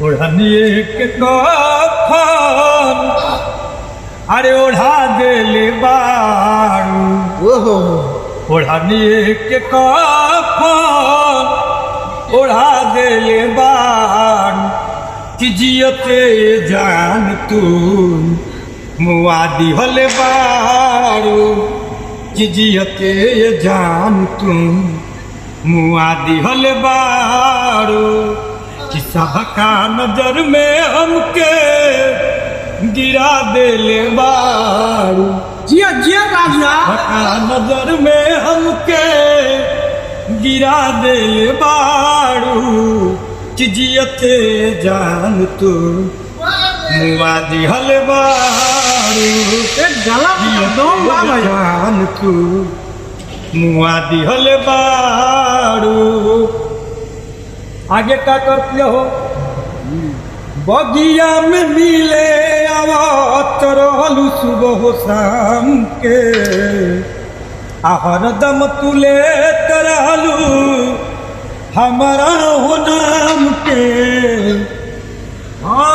ओढ़निए के कफन अरे ओढ़ा देले बारू ओहो ओढ़निए के कफन ओढ़ा देले बारू कि जियते जान तू मुआदी हले बारू कि जियते जान तू मुआदी हले बारू कि सबका नजर में हमके गिरा देले बारू जिया जिया राजा सबका नजर में हमके गिरा देले बारू कि जियते जान तू मुआदी हले बारू एक गला दम बाबा जान तू मुआदी हले बारू आगे का करते हो बगिया में मिले आवत रहलू सुबह शाम के आहर दम तुले तरहलू हमारा हो नाम के हाँ